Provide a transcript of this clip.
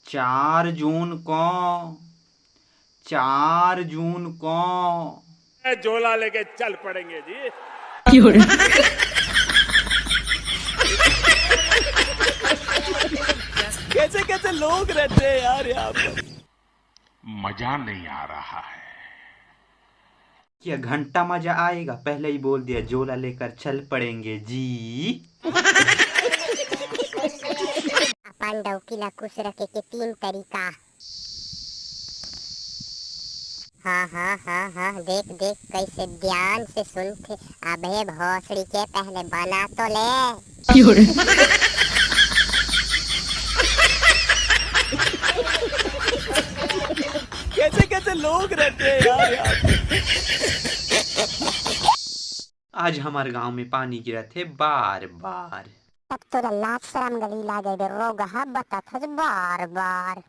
4 जून को, 4 जून को झोला लेके चल पड़ेंगे जी। कैसे कैसे लोग रहते हैं यार यहाँ पर। मजा नहीं आ रहा है। क्या घंटा मजा आएगा? पहले ही बोल दिया झोला लेकर चल पड़ेंगे जी। अपन डौकीला खुश रखे के 3 तरीका। हाँ हाँ हाँ हाँ, देख देख कैसे ध्यान से सुन थे। अबे भोसड़ी के पहले बना तो ले। कैसे कैसे लोग रहते हैं यार यहाँ पे। आज हमारे गांव में पानी गिरा थे बार बार। तब तो लाज शर्म गली लागे रोग बता था बार बार।